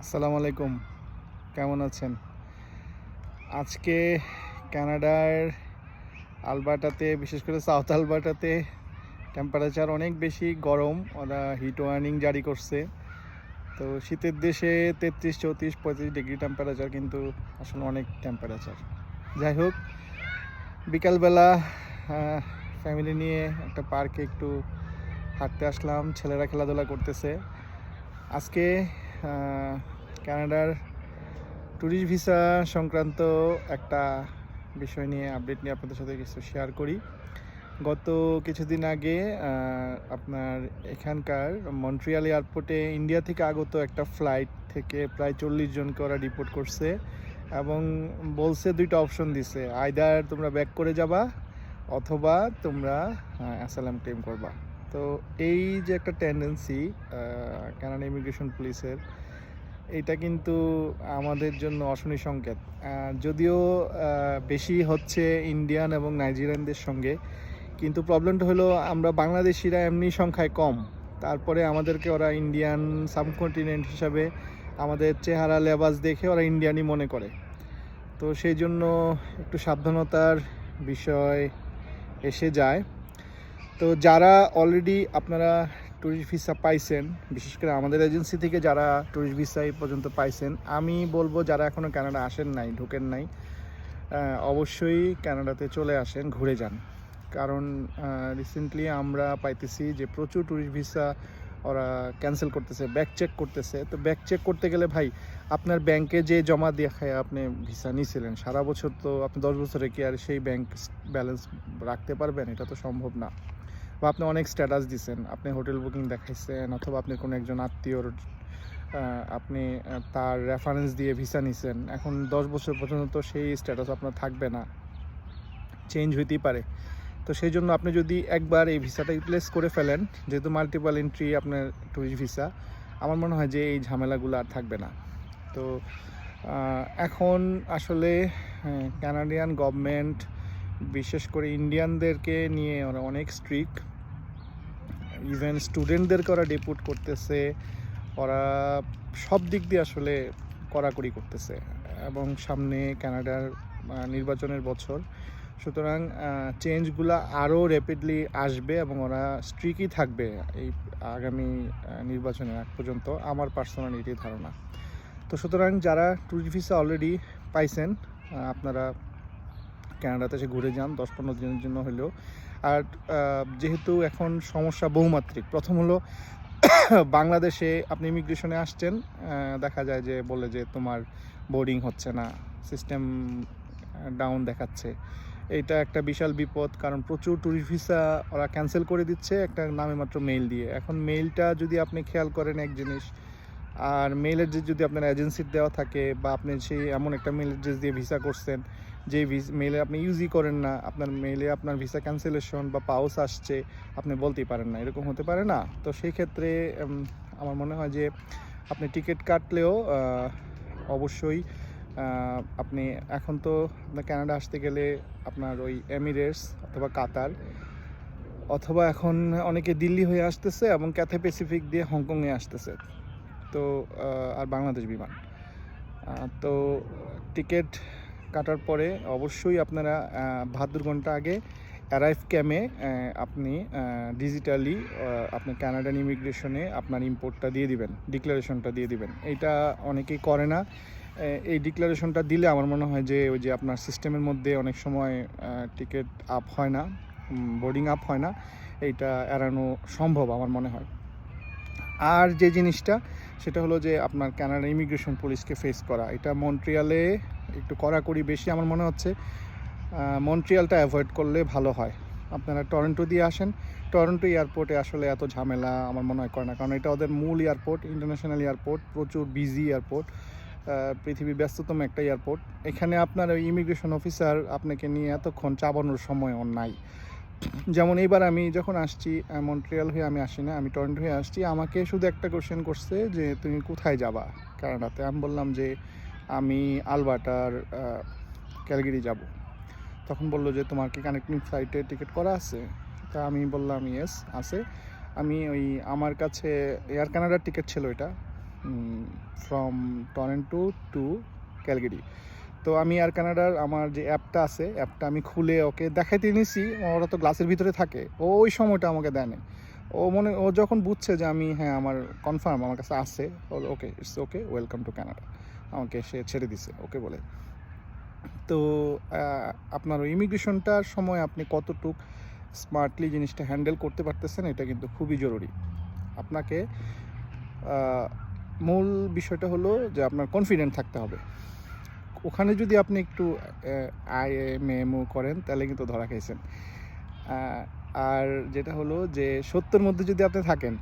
আসসালামু আলাইকুম, কেমন আছেন? আজকে কানাডার আলবার্টাতে, বিশেষ করে সাউথ আলবার্টাতে টেম্পারেচার অনেক বেশি গরম। ওরা হিট ওয়ার্নিং জারি করছে। তো শীতের দেশে 33, 34, 35 ডিগ্রি টেম্পারেচার কিন্তু আসলে অনেক টেম্পারেচার। যাই হোক, বিকালবেলা ফ্যামিলি নিয়ে একটা পার্কে একটু হাঁটতে আসলাম। ছেলেরা খেলাধুলা করতেছে। আজকে কানাডার ট্যুরিস্ট ভিসা সংক্রান্ত একটা বিষয় নিয়ে আপডেট নিয়ে আপনাদের সাথে কিছু শেয়ার করি। গত কিছুদিন আগে আপনার এখানকার মন্ট্রিয়াল এয়ারপোর্টে ইন্ডিয়া থেকে আগত একটা ফ্লাইট থেকে প্রায় 40 জনকে ওরা রিপোর্ট করছে এবং বলছে দুইটা অপশন দিছে, আইদার তোমরা ব্যাক করে যাবা অথবা তোমরা অ্যাসাইলাম ক্লেম করবা। তো এই যে একটা টেন্ডেন্সি কানাডা ইমিগ্রেশন পুলিশের, এটা কিন্তু আমাদের জন্য অশনি সংকেত। যদিও বেশি হচ্ছে ইন্ডিয়ান এবং নাইজেরিয়ানদের সঙ্গে, কিন্তু প্রবলেমটা হলো আমরা বাংলাদেশিরা এমনি সংখ্যায় কম, তারপরে আমাদেরকে ওরা ইন্ডিয়ান সাবকন্টিনেন্ট হিসাবে আমাদের চেহারা লেবাস দেখে ওরা ইন্ডিয়ানই মনে করে। তো সেই জন্য একটু সাবধানতার বিষয় এসে যায়। তো যারা অলরেডি আপনারা ট্যুরিস্ট ভিসা পাইছেন, বিশেষ করে আমাদের এজেন্সি থেকে যারা ট্যুরিস্ট ভিসা এই পর্যন্ত পাইছেন, আমি বলবো যারা এখনও কানাডা আসেন নাই, ঢোকেন নাই, অবশ্যই কানাডাতে চলে আসেন, ঘুরে যান। কারণ রিসেন্টলি আমরা পাইতেছি যে প্রচুর ট্যুরিস্ট ভিসা ওরা ক্যান্সেল করতেছে, ব্যাক চেক করতেছে। তো ব্যাক চেক করতে গেলে ভাই, আপনার ব্যাংকে যে জমা দেখায় আপনি ভিসা নিয়েছিলেন সারা বছর, তো আপনি 10 বছরে কি আর সেই ব্যাংক ব্যালেন্স রাখতে পারবেন? এটা তো সম্ভব না। বা আপনি অনেক স্ট্যাটাস দিচ্ছেন, আপনি হোটেল বুকিং দেখাইছেন, অথবা আপনি কোনো একজন আত্মীয়র আপনি তার রেফারেন্স দিয়ে ভিসা নিছেন, এখন 10 বছর পর্যন্ত তো সেই স্ট্যাটাস আপনার থাকবে না, চেঞ্জ হইতেই পারে। তো সেই জন্য আপনি যদি একবার এই ভিসাটা রিপ্লেস করে ফেলেন, যেহেতু মাল্টিপল এন্ট্রি আপনার ট্যুরিস্ট ভিসা, আমার মনে হয় যে এই ঝামেলাগুলো আর থাকবে না। তো এখন আসলে কানাডিয়ান গভর্নমেন্ট বিশেষ করে ইন্ডিয়ানদেরকে নিয়ে ওরা অনেক স্ট্রিক্ট। ইভেন স্টুডেন্টদেরকে ওরা ডিপোর্ট করতেছে, ওরা সব দিক দিয়ে আসলে কড়াকড়ি করতেছে। এবং সামনে কানাডার নির্বাচনের বছর, সুতরাং চেঞ্জগুলো আরও র্যাপিডলি আসবে এবং ওরা স্ট্রিকই থাকবে এই আগামী নির্বাচনের আগ পর্যন্ত, আমার পার্সোনাল এটাই ধারণা। তো সুতরাং যারা ট্যুরিস্ট ভিসা অলরেডি পাইছেন, আপনারা কানাডাতে এসে ঘুরে যান 10-15 দিনের জন্য হলেও। আর যেহেতু এখন সমস্যা বহুমাত্রিক, প্রথম হলো বাংলাদেশে আপনি ইমিগ্রেশনে আসছেন, দেখা যায় যে বলে যে তোমার বোর্ডিং হচ্ছে না, সিস্টেম ডাউন দেখাচ্ছে। এইটা একটা বিশাল বিপদ, কারণ প্রচুর ট্যুরিস্ট ভিসা ওরা ক্যান্সেল করে দিচ্ছে একটা নামে মাত্র মেইল দিয়ে। এখন মেইলটা যদি আপনি খেয়াল করেন এক জিনিস, আর মেইল অ্যাড্রেস যদি আপনার এজেন্সির দেওয়া থাকে, বা আপনি সেই এমন একটা মেইল অ্যাড্রেস দিয়ে ভিসা করছেন যে মেইলে আপনি ইউজই করেন না, আপনার মেইলে আপনার ভিসা ক্যান্সেলেশন বা পাউস আসছে, আপনি বলতেই পারেন না, এরকম হতে পারে না? তো সেই ক্ষেত্রে আমার মনে হয় যে আপনি টিকিট কাটলেও অবশ্যই আপনি এখন তো আপনার কানাডা আসতে গেলে আপনার ওই এমিরেটস অথবা কাতার, অথবা এখন অনেকে দিল্লি হয়ে আসতেছে এবং ক্যাথে প্যাসিফিক দিয়ে হংকংয়ে আসতেছে। তো আর বাংলাদেশ বিমান। তো টিকিট কাটার পরে অবশ্যই আপনারা 72 ঘন্টা আগে অ্যারাইভ ক্যামে আপনি ডিজিটালি আপনি কানাডান ইমিগ্রেশনে আপনার ইম্পোর্টটা দিয়ে দিবেন, ডিক্লারেশনটা দিয়ে দিবেন। এইটা অনেকেই করে না। এই ডিক্লারেশনটা দিলে আমার মনে হয় যে ওই যে আপনার সিস্টেমের মধ্যে অনেক সময় টিকিট আপ হয় না, বোর্ডিং আপ হয় না, এইটা এড়ানো সম্ভব আমার মনে হয়। আর যে জিনিসটা, সেটা হলো যে আপনার কানাডা ইমিগ্রেশন পুলিশকে ফেস করা, এটা মন্ট্রিয়ালে একটু কড়াকড়ি বেশি আমার মনে হচ্ছে। মন্ট্রিয়ালটা অ্যাভয়েড করলে ভালো হয়। আপনারা টরন্টো দিয়ে আসেন, টরন্টো এয়ারপোর্টে আসলে এত ঝামেলা আমার মনে হয় করে না, কারণ এটা ওদের মূল এয়ারপোর্ট, ইন্টারন্যাশনাল এয়ারপোর্ট, প্রচুর বিজি এয়ারপোর্ট, পৃথিবীর ব্যস্ততম একটা এয়ারপোর্ট। এখানে আপনার ওই ইমিগ্রেশন অফিসার আপনাকে নিয়ে এতক্ষণ চাবানোর সময় ওর নাই। যেমন এইবার আমি যখন আসছি, মন্ট্রিয়াল হয়ে আমি আসি না, আমি টরন্টো হয়ে আসছি, আমাকে শুধু একটা কোশ্চেন করছে যে তুমি কোথায় যাবা কানাডাতে। আমি বললাম যে আমি আলবার্টার ক্যালগেরি যাব। তখন বললো যে তোমার কি কানেক্টিং ফ্লাইটে টিকিট করা আছে? তা আমি বললাম ইয়েস আছে। আমি ওই আমার কাছে এয়ার কানাডার টিকিট ছিল এটা, ফ্রম টরন্টো টু ক্যালগেরি। তো আমি এয়ার কানাডার আমার যে অ্যাপটা আছে, অ্যাপটা আমি খুলে ওকে দেখাইতে নিয়েছি, ওরা তো গ্লাসের ভিতরে থাকে, ও ওই সময়টা আমাকে দেয় নাই। ও যখন বুঝছে যে আমি হ্যাঁ আমার কনফার্ম আমার কাছে আছে, okay it's okay, welcome to Canada, আমাকে সে ছেড়ে দিছে ওকে বলে। তো আপনার ইমিগ্রেশনটার সময় আপনি কতটুক স্মার্টলি জিনিসটা হ্যান্ডেল করতে পারতেছেন, এটা কিন্তু খুবই জরুরি। আপনাকে মূল বিষয়টা হলো যে আপনার কনফিডেন্ট থাকতে হবে। ওখানে যদি আপনি একটু আইএমএমও করেন তাহলে কিন্তু ধরা খাইছেন। আর যেটা হলো যে 70-র মধ্যে যদি আপনি থাকেন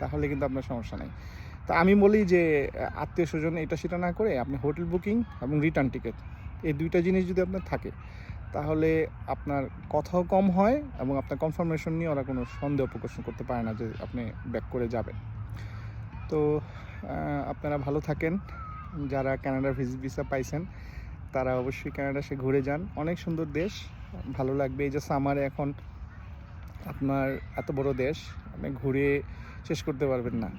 তাহলে কিন্তু আপনার সমস্যা নেই। তা আমি বলি যে আত্মীয় স্বজন এটা সেটা না করে আপনি হোটেল বুকিং এবং রিটার্ন টিকিট, এই দুইটা জিনিস যদি আপনার থাকে তাহলে আপনার কথাও কম হয় এবং আপনার কনফার্মেশন নিয়ে ওরা কোনো সন্দেহ প্রকাশ করতে পারে না যে আপনি ব্যাক করে যাবেন। তো আপনারা ভালো থাকেন। যারা কানাডার ভিসা পাইছেন তারা অবশ্যই কানাডা সে ঘুরে যান, অনেক সুন্দর দেশ, ভালো লাগবে। এই যে সামারে এখন আপনার এত বড় দেশ আপনি ঘুরে শেষ করতে পারবেন না।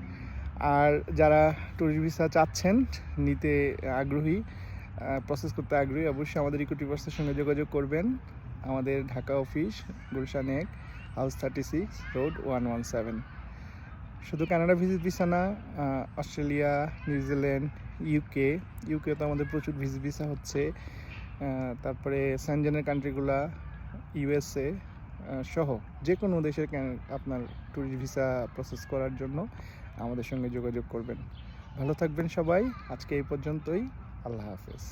আর যারা ট্যুরিস্ট ভিসা চাচ্ছেন, নিতে আগ্রহী, প্রসেস করতে আগ্রহী, অবশ্যই আমাদের ইকুইটিভার্সের সঙ্গে যোগাযোগ করবেন। আমাদের Dhaka office Gulshan 1, house 36, road 117। শুধু কানাডা ভিসা না, অস্ট্রেলিয়া, নিউজিল্যান্ড, ইউকে তো আমাদের প্রচুর ভিসা হচ্ছে। তারপরে সেনজেনের কান্ট্রিগুলা, ইউএসএ সহ যে কোনো দেশের আপনার ট্যুরিস্ট ভিসা প্রসেস করার জন্য আমাদের সঙ্গে যোগাযোগ করবেন। ভালো থাকবেন সবাই, আজকে এই পর্যন্তই, আল্লাহ হাফেজ।